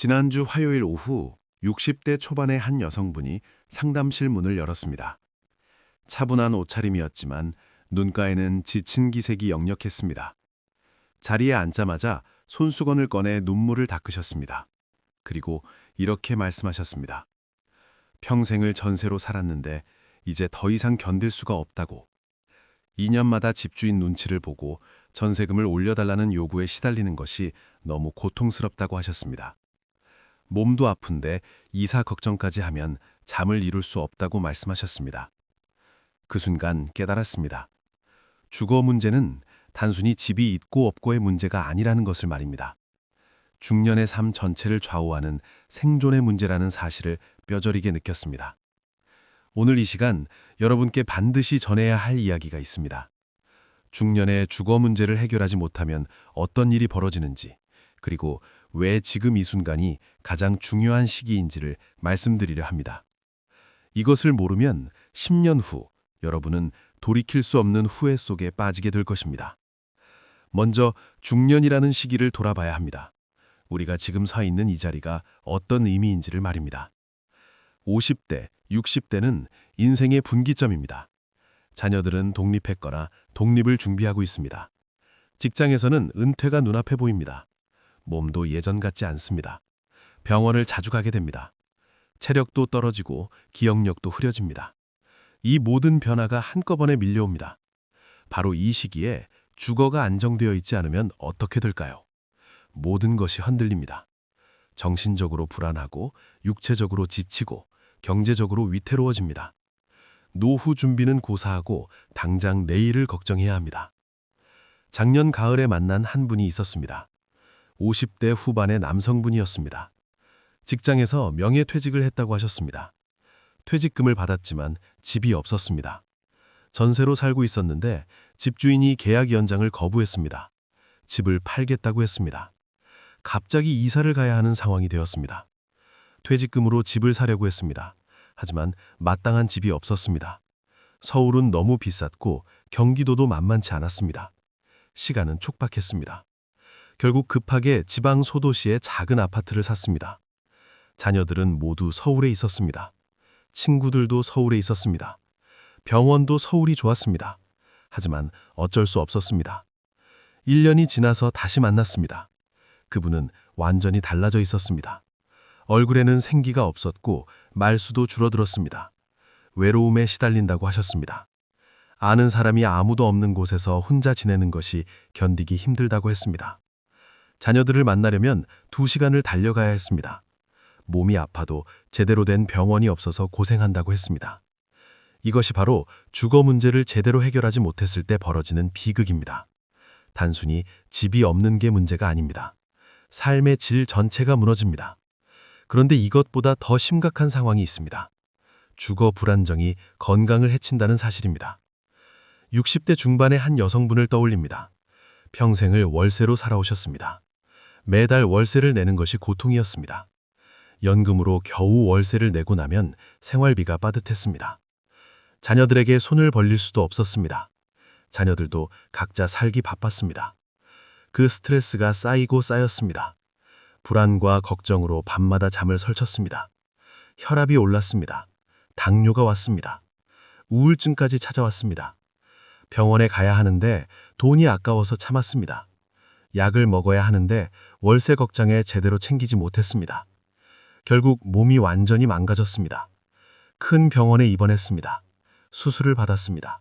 지난주 화요일 오후 60대 초반의 한 여성분이 상담실 문을 열었습니다. 차분한 옷차림이었지만 눈가에는 지친 기색이 역력했습니다. 자리에 앉자마자 손수건을 꺼내 눈물을 닦으셨습니다. 그리고 이렇게 말씀하셨습니다. 평생을 전세로 살았는데 이제 더 이상 견딜 수가 없다고. 2년마다 집주인 눈치를 보고 전세금을 올려달라는 요구에 시달리는 것이 너무 고통스럽다고 하셨습니다. 몸도 아픈데 이사 걱정까지 하면 잠을 이룰 수 없다고 말씀하셨습니다. 그 순간 깨달았습니다. 주거 문제는 단순히 집이 있고 없고의 문제가 아니라는 것을 말입니다. 중년의 삶 전체를 좌우하는 생존의 문제라는 사실을 뼈저리게 느꼈습니다. 오늘 이 시간 여러분께 반드시 전해야 할 이야기가 있습니다. 중년의 주거 문제를 해결하지 못하면 어떤 일이 벌어지는지, 그리고 왜 지금 이 순간이 가장 중요한 시기인지를 말씀드리려 합니다. 이것을 모르면 10년 후 여러분은 돌이킬 수 없는 후회 속에 빠지게 될 것입니다. 먼저 중년이라는 시기를 돌아봐야 합니다. 우리가 지금 서 있는 이 자리가 어떤 의미인지를 말입니다. 50대, 60대는 인생의 분기점입니다. 자녀들은 독립했거나 독립을 준비하고 있습니다. 직장에서는 은퇴가 눈앞에 보입니다. 몸도 예전 같지 않습니다. 병원을 자주 가게 됩니다. 체력도 떨어지고 기억력도 흐려집니다. 이 모든 변화가 한꺼번에 밀려옵니다. 바로 이 시기에 주거가 안정되어 있지 않으면 어떻게 될까요? 모든 것이 흔들립니다. 정신적으로 불안하고 육체적으로 지치고 경제적으로 위태로워집니다. 노후 준비는 고사하고 당장 내일을 걱정해야 합니다. 작년 가을에 만난 한 분이 있었습니다. 50대 후반의 남성분이었습니다. 직장에서 명예퇴직을 했다고 하셨습니다. 퇴직금을 받았지만 집이 없었습니다. 전세로 살고 있었는데 집주인이 계약 연장을 거부했습니다. 집을 팔겠다고 했습니다. 갑자기 이사를 가야 하는 상황이 되었습니다. 퇴직금으로 집을 사려고 했습니다. 하지만 마땅한 집이 없었습니다. 서울은 너무 비쌌고 경기도도 만만치 않았습니다. 시간은 촉박했습니다. 결국 급하게 지방 소도시의 작은 아파트를 샀습니다. 자녀들은 모두 서울에 있었습니다. 친구들도 서울에 있었습니다. 병원도 서울이 좋았습니다. 하지만 어쩔 수 없었습니다. 1년이 지나서 다시 만났습니다. 그분은 완전히 달라져 있었습니다. 얼굴에는 생기가 없었고 말수도 줄어들었습니다. 외로움에 시달린다고 하셨습니다. 아는 사람이 아무도 없는 곳에서 혼자 지내는 것이 견디기 힘들다고 했습니다. 자녀들을 만나려면 2시간을 달려가야 했습니다. 몸이 아파도 제대로 된 병원이 없어서 고생한다고 했습니다. 이것이 바로 주거 문제를 제대로 해결하지 못했을 때 벌어지는 비극입니다. 단순히 집이 없는 게 문제가 아닙니다. 삶의 질 전체가 무너집니다. 그런데 이것보다 더 심각한 상황이 있습니다. 주거 불안정이 건강을 해친다는 사실입니다. 60대 중반의 한 여성분을 떠올립니다. 평생을 월세로 살아오셨습니다. 매달 월세를 내는 것이 고통이었습니다. 연금으로 겨우 월세를 내고 나면 생활비가 빠듯했습니다. 자녀들에게 손을 벌릴 수도 없었습니다. 자녀들도 각자 살기 바빴습니다. 그 스트레스가 쌓이고 쌓였습니다. 불안과 걱정으로 밤마다 잠을 설쳤습니다. 혈압이 올랐습니다. 당뇨가 왔습니다. 우울증까지 찾아왔습니다. 병원에 가야 하는데 돈이 아까워서 참았습니다. 약을 먹어야 하는데 월세 걱정에 제대로 챙기지 못했습니다. 결국 몸이 완전히 망가졌습니다. 큰 병원에 입원했습니다. 수술을 받았습니다.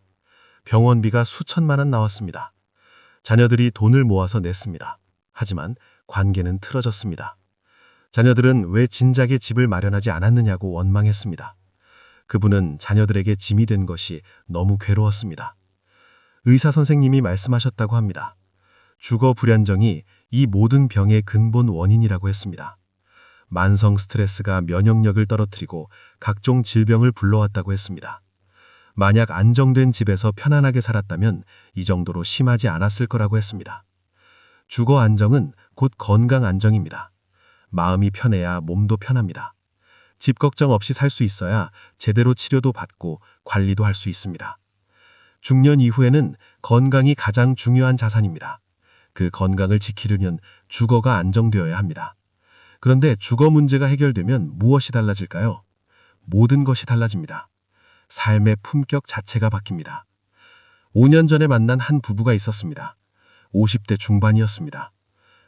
병원비가 수천만 원 나왔습니다. 자녀들이 돈을 모아서 냈습니다. 하지만 관계는 틀어졌습니다. 자녀들은 왜 진작에 집을 마련하지 않았느냐고 원망했습니다. 그분은 자녀들에게 짐이 된 것이 너무 괴로웠습니다. 의사 선생님이 말씀하셨다고 합니다. 주거 불안정이 이 모든 병의 근본 원인이라고 했습니다. 만성 스트레스가 면역력을 떨어뜨리고 각종 질병을 불러왔다고 했습니다. 만약 안정된 집에서 편안하게 살았다면 이 정도로 심하지 않았을 거라고 했습니다. 주거 안정은 곧 건강 안정입니다. 마음이 편해야 몸도 편합니다. 집 걱정 없이 살 수 있어야 제대로 치료도 받고 관리도 할 수 있습니다. 중년 이후에는 건강이 가장 중요한 자산입니다. 그 건강을 지키려면 주거가 안정되어야 합니다. 그런데 주거 문제가 해결되면 무엇이 달라질까요? 모든 것이 달라집니다. 삶의 품격 자체가 바뀝니다. 5년 전에 만난 한 부부가 있었습니다. 50대 중반이었습니다.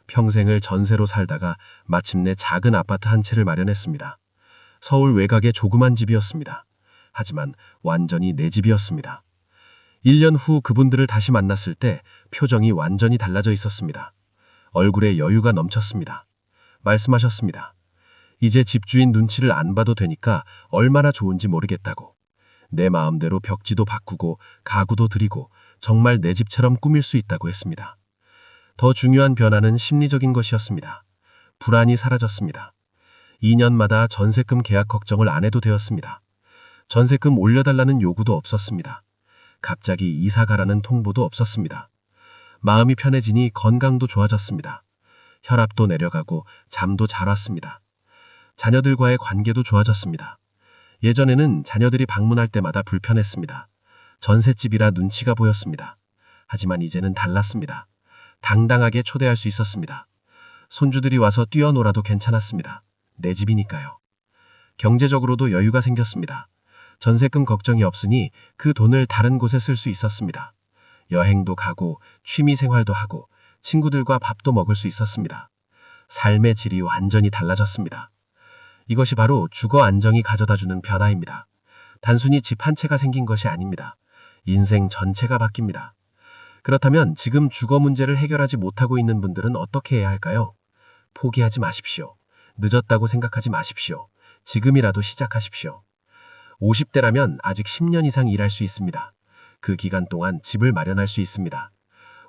평생을 전세로 살다가 마침내 작은 아파트 한 채를 마련했습니다. 서울 외곽의 조그만 집이었습니다. 하지만 완전히 내 집이었습니다. 1년 후 그분들을 다시 만났을 때 표정이 완전히 달라져 있었습니다. 얼굴에 여유가 넘쳤습니다. 말씀하셨습니다. 이제 집주인 눈치를 안 봐도 되니까 얼마나 좋은지 모르겠다고. 내 마음대로 벽지도 바꾸고 가구도 드리고 정말 내 집처럼 꾸밀 수 있다고 했습니다. 더 중요한 변화는 심리적인 것이었습니다. 불안이 사라졌습니다. 2년마다 전세금 계약 걱정을 안 해도 되었습니다. 전세금 올려달라는 요구도 없었습니다. 갑자기 이사 가라는 통보도 없었습니다. 마음이 편해지니 건강도 좋아졌습니다. 혈압도 내려가고 잠도 잘 왔습니다. 자녀들과의 관계도 좋아졌습니다. 예전에는 자녀들이 방문할 때마다 불편했습니다. 전셋집이라 눈치가 보였습니다. 하지만 이제는 달랐습니다. 당당하게 초대할 수 있었습니다. 손주들이 와서 뛰어놀아도 괜찮았습니다. 내 집이니까요. 경제적으로도 여유가 생겼습니다. 전세금 걱정이 없으니 그 돈을 다른 곳에 쓸 수 있었습니다. 여행도 가고 취미 생활도 하고 친구들과 밥도 먹을 수 있었습니다. 삶의 질이 완전히 달라졌습니다. 이것이 바로 주거 안정이 가져다주는 변화입니다. 단순히 집 한 채가 생긴 것이 아닙니다. 인생 전체가 바뀝니다. 그렇다면 지금 주거 문제를 해결하지 못하고 있는 분들은 어떻게 해야 할까요? 포기하지 마십시오. 늦었다고 생각하지 마십시오. 지금이라도 시작하십시오. 50대라면 아직 10년 이상 일할 수 있습니다. 그 기간 동안 집을 마련할 수 있습니다.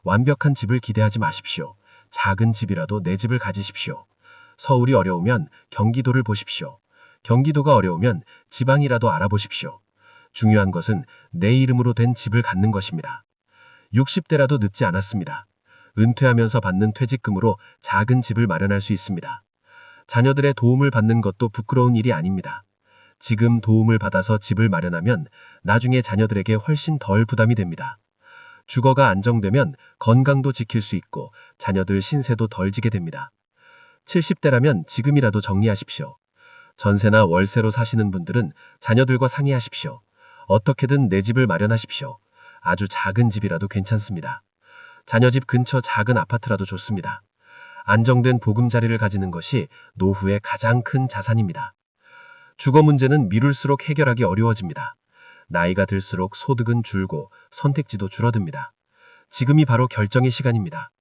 완벽한 집을 기대하지 마십시오. 작은 집이라도 내 집을 가지십시오. 서울이 어려우면 경기도를 보십시오. 경기도가 어려우면 지방이라도 알아보십시오. 중요한 것은 내 이름으로 된 집을 갖는 것입니다. 60대라도 늦지 않았습니다. 은퇴하면서 받는 퇴직금으로 작은 집을 마련할 수 있습니다. 자녀들의 도움을 받는 것도 부끄러운 일이 아닙니다. 지금 도움을 받아서 집을 마련하면 나중에 자녀들에게 훨씬 덜 부담이 됩니다. 주거가 안정되면 건강도 지킬 수 있고 자녀들 신세도 덜 지게 됩니다. 70대라면 지금이라도 정리하십시오. 전세나 월세로 사시는 분들은 자녀들과 상의하십시오. 어떻게든 내 집을 마련하십시오. 아주 작은 집이라도 괜찮습니다. 자녀 집 근처 작은 아파트라도 좋습니다. 안정된 보금자리를 가지는 것이 노후의 가장 큰 자산입니다. 주거 문제는 미룰수록 해결하기 어려워집니다. 나이가 들수록 소득은 줄고 선택지도 줄어듭니다. 지금이 바로 결정의 시간입니다.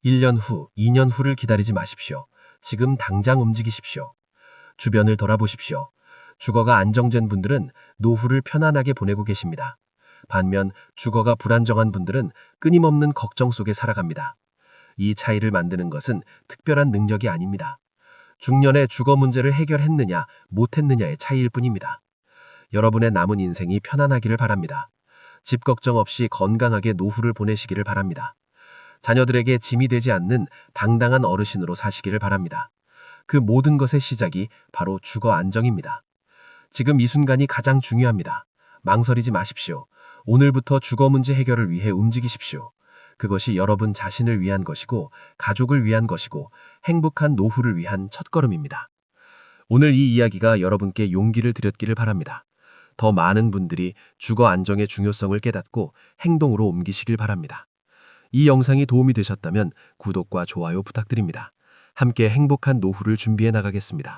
1년 후, 2년 후를 기다리지 마십시오. 지금 당장 움직이십시오. 주변을 돌아보십시오. 주거가 안정된 분들은 노후를 편안하게 보내고 계십니다. 반면 주거가 불안정한 분들은 끊임없는 걱정 속에 살아갑니다. 이 차이를 만드는 것은 특별한 능력이 아닙니다. 중년에 주거 문제를 해결했느냐, 못했느냐의 차이일 뿐입니다. 여러분의 남은 인생이 편안하기를 바랍니다. 집 걱정 없이 건강하게 노후를 보내시기를 바랍니다. 자녀들에게 짐이 되지 않는 당당한 어르신으로 사시기를 바랍니다. 그 모든 것의 시작이 바로 주거 안정입니다. 지금 이 순간이 가장 중요합니다. 망설이지 마십시오. 오늘부터 주거 문제 해결을 위해 움직이십시오. 그것이 여러분 자신을 위한 것이고 가족을 위한 것이고 행복한 노후를 위한 첫걸음입니다. 오늘 이 이야기가 여러분께 용기를 드렸기를 바랍니다. 더 많은 분들이 주거 안정의 중요성을 깨닫고 행동으로 옮기시길 바랍니다. 이 영상이 도움이 되셨다면 구독과 좋아요 부탁드립니다. 함께 행복한 노후를 준비해 나가겠습니다.